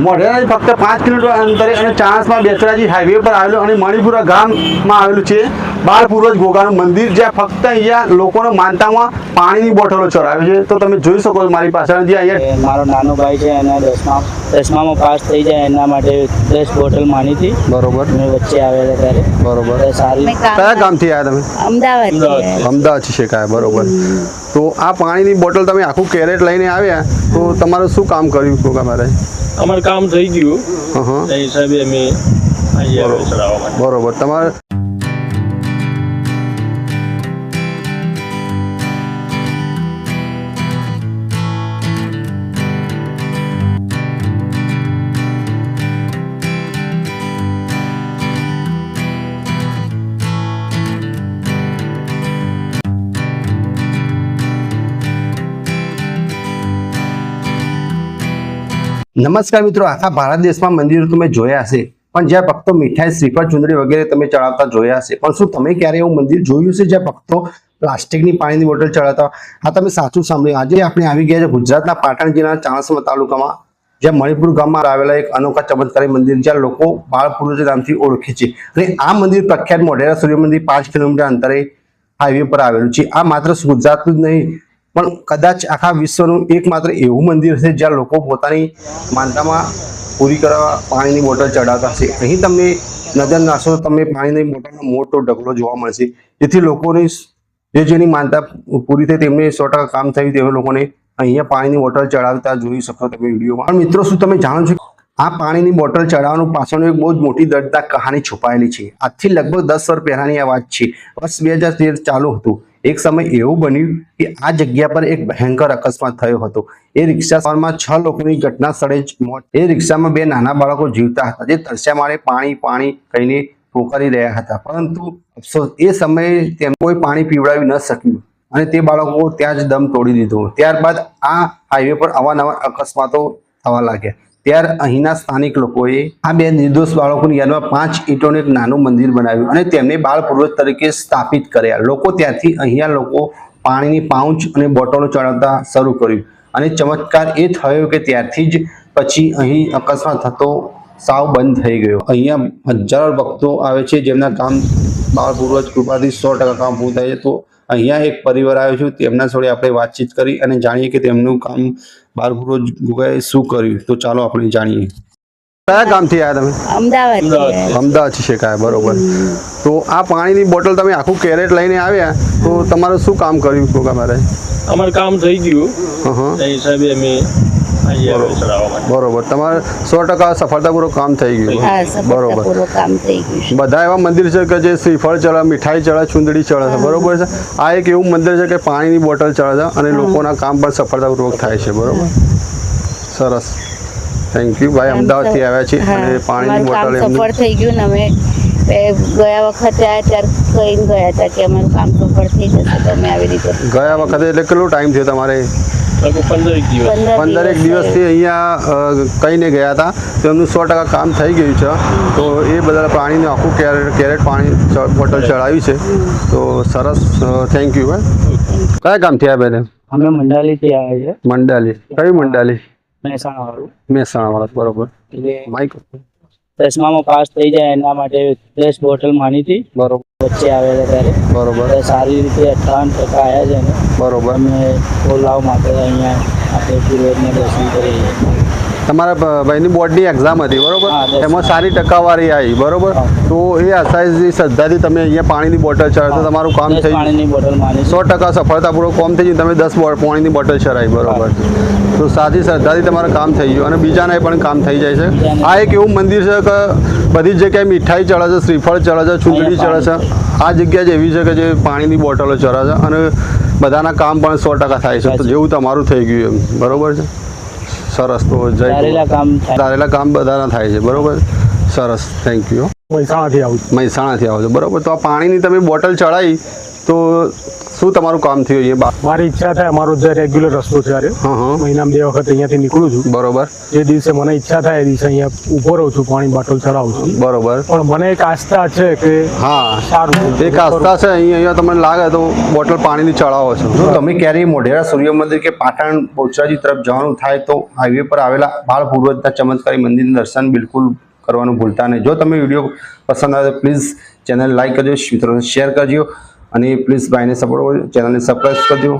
મોઢેરાથી ફક્ત 5 કિલોમીટર અંતરે અને ચાણસમાં બેચરાજી હાઈવે પર આવેલું અને મણિપુરા ગામમાં આવેલું છે બાળ પૂર્વજ ગોગાનું મંદિર, જ્યાં ફક્ત અહીંયા લોકોને માનતામાં પાણીની બોટલો ચડાવે છે. તો તમે જોઈ શકો છો મારી પાછળ જે અહીંયા મારો નાનો ભાઈ છે એને દસમામાં પાસ થઈ જાય એના માટે 10 બોટલ માની હતી. બરોબર. મેં વચ્ચે આવેલા ત્યારે. બરોબર. સારી. કયા ગામથી આવ્યા તમે? અમદાવાદથી શેકાયા. બરોબર. તો આ પાણીની બોટલ તમે આખું કેરેટ લઈને આવ્યા, તો તમારું શું કામ કર્યું ગોગા મહારાજ? અમારું કામ થઈ ગયું એ હિસાબે અમે અહીંયા ચડાવવા માટે. બરોબર. તમારે નમસ્કાર મિત્રો, આખા ભારત દેશમાં મંદિરો તમે જોયા હશે, પણ જ્યાં ભક્તો મીઠાઈ, શ્રીફળ, ચુંદડી વગેરે તમે ચડાવતા જોયા હશે, પણ શું તમે ક્યારે એવું મંદિર જોયું છે જ્યાં ભક્તો પ્લાસ્ટિકની પાણીની બોટલ ચડાવતા? આ તમે સાચું સાંભળ્યું. આજે આપણે આવી ગયા છે ગુજરાતના પાટણ જિલ્લાના ચાણસ્મા તાલુકામાં, જ્યાં મણિપુર ગામમાં આવેલા એક અનોખા ચમત્કારી મંદિર, જ્યાં લોકો બાળ પૂર્વજ નામથી ઓળખે છે. અને આ મંદિર પ્રખ્યાત મોઢેરા સૂર્ય મંદિર 5 કિલોમીટર અંતરે હાઈવે પર આવેલું છે. આ માત્ર ગુજરાતનું જ નહીં, પણ કદાચ આખા વિશ્વનું એકમાત્ર એવું મંદિર છે જ્યાં લોકો પોતાની માનતામાં પૂરી કરવા પાણીની બોટલ ચડાવતા હશે. અહીં તમને નજર નાખશો તો તમને પાણીની બોટલનો મોટો ઢગલો જોવા મળશે, જેથી લોકોની જેની માનતા પૂરી થઈ તેમને 100% કામ થયું તેવા લોકોને અહીંયા પાણીની બોટલ ચડાવતા જોઈ શકો તમે વિડીયોમાં. મિત્રો, શું તમે જાણો છો આ પાણીની બોટલ ચડાવવાનું પાછળનું એક બહુ જ મોટી દર્દનાક કહાની છુપાયેલી છે? આજથી લગભગ 10 વર્ષ પહેલાની આ વાત છે. વર્ષ 2013 ચાલુ હતું. એક સમય એવું બન્યું કે આ જગ્યા પર એક ભયંકર અકસ્માત થયો હતો. એ રિક્ષામાં 6 લોકોની ઘટના સ્થળે જ મોત. એ રિક્ષામાં 2 નાના બાળકો જીવતા હતા, જે તરસ્યા મારે પાણી કહીને પોકારી રહ્યા હતા. પરંતુ અફસોસ, એ સમયે તેમને કોઈ પાણી પીવડાવી ન શક્યું અને તે બાળકો ત્યાં જ દમ તોડી દીધો. ત્યારબાદ આ હાઈવે પર અવારનવાર અકસ્માતો થવા લાગ્યા. ત્યારે અહીંના સ્થાનિક લોકોએ આ 2 નિર્દોષ બાળકોની યાદમાં 5 ઈંટોનું એક નાનું મંદિર બનાવ્યું અને તેમને બાળ પૂર્વજ તરીકે સ્થાપિત કર્યા. લોકો ત્યાંથી અહીંયા લોકો પાણીની પાઉચ અને બોટલો ચડાવતા શરૂ કર્યું અને ચમત્કાર એ થયો કે ત્યારથી જ પછી અહીં અકસ્માત થતો સાવ બંધ થઈ ગયો. અહીંયા હજારો ભક્તો આવે છે જેમના કામ બાળ પૂર્વજ કૃપાથી 100% કામ પૂરું થાય છે. તો અહીંયા એક પરિવાર આવ્યો છું, તેમના જોડે આપણે વાતચીત કરી અને જાણીએ કે તેમનું કામ બાળ પૂર્વજ ગોગાએ શું કર્યું. તો ચાલો આપણે જાણીએ. કયા ગામથી આવ્યા તમે? અમદાવાદથી શેકાયા. બરોબર. તો આ પાણીની બોટલ તમે આખું કેરેટ લઈને આવ્યા, તો તમારું શું કામ કર્યું ગોગા મહારાજ? અમારું કામ થઈ ગયું એ હિસાબે અમે અહીંયા ચડાવવા માટે. બરોબર. તમારે 100% સફળતાપૂર્વક કામ થઈ ગયું. બરોબર. બધા એવા મંદિર છે કે જે શ્રીફળ ચડે, મીઠાઈ ચડે, ચુંદડી ચડે છે. બરોબર છે. આ એક એવું મંદિર છે કે પાણીની બોટલ ચડે છે અને લોકોના કામ પણ સફળતાપૂર્વક થાય છે. બરોબર. સરસ. થેન્ક યુ ભાઈ. અમદાવાદથી આવ્યા છે અને પાણીની બોટલ સફળ થઈ ગયું ને અમે ગયા વખતે આવ્યા ત્યારે કહીને ગયા હતા કે અમારું કામ સફળ થઈ જશે, તો અમે આવી રીતે ગયા વખતે. એટલે કેટલો ટાઈમ થયો તમારે? 15 દિવસથી અહીંયા કહીને ગયા હતા. તો એમનું 100% કામ થઈ ગયું છે. તો એ બધા પાણીનું આખું કેરેટ પાણી બોટલ ચડાવી છે. તો સરસ. થેન્ક યુ ભાઈ. કયા ગામથી આવ્યા બેન? અમે મંડાલીથી આવ્યા છે. મંડાલી. કઈ મંડાલી? મહેસાણા વાળા. બરોબર. માઈક. દસમામાં પાસ થઈ જાય એના માટે 10 બોટલ માની હતી. બરોબર. વચ્ચે આવેલા ત્યારે. બરોબર. સારી રીતે 58% આવ્યા છે ને. બરોબર. અમે બોલાવ માટે અહીંયા આપણે પૂર્વજને દર્શન કરીએ. તમારા ભાઈની બોર્ડની એક્ઝામ હતી. બરોબર. એમાં સારી ટકાવારી આવી. બરોબર. તો એ આશાથી શ્રદ્ધાથી તમે અહીંયા પાણીની બોટલ ચડાવતા તમારું કામ થઈ પાણીની બોટલ માની 100% સફળતાપૂર્વક કામ થઈ ગયું. તમે 10 પાણીની બોટલ ચડાવી. બરોબર. તો સાચી શ્રદ્ધાથી તમારું કામ થઈ ગયું અને બીજાને પણ કામ થઈ જાય છે. આ એક એવું મંદિર છે કે બધી જગ્યાએ મીઠાઈ ચડે છે, શ્રીફળ ચડે છે, ચૂંદડી ચડે છે. આ જગ્યા જ એવી છે કે જે પાણીની બોટલો ચડે છે અને બધાના કામ પણ 100% થાય છે. તો જેવું તમારું થઈ ગયું એમ. બરોબર છે. સરસ. તો ધારેલા કામ બધાના થાય છે. બરોબર. સરસ. Thank you. મહેસાણાથી આવું છું. મહેસાણાથી આવો છો, બરોબર. તો આ પાણીની તમે બોટલ ચડાવી તો શું તમારું કામ થયું અહીંયા? મારી ઈચ્છા થાય, અમારો જે રેગ્યુલર રસ્તો છે અરે હા હા, મહિનામાં 2 વખત અહીંયાથી નીકળું છું. બરોબર જે દિવસે મને ઈચ્છા થાય એ દિવસે અહીંયા ઊભો રહું છું, પાણી બોટલ ચડાવું છું. બરોબર. પણ મને એક આસ્થા છે કે હા, સારું એક આસ્થા છે અહીંયા તમને લાગે તો બોટલ પાણીની ચડાવો છો. જો તમે ક્યારેય મોઢેરા સૂર્ય મંદિર કે પાટણ બહુચરાજી તરફ જવાનું થાય તો હાઈવે પર આવેલા બાળ પૂર્વજના ચમત્કારી મંદિરના દર્શન બિલકુલ કરવાનું ભૂલતા નહીં. જો તમે વિડીયો પસંદ આવે તો પ્લીઝ ચેનલ લાઈક કરજો, મિત્રોને શેર કરજો અને પ્લીઝ ભાઈને સપોર્ટ કરજો, ચેનલને સબસ્ક્રાઈબ કરજો.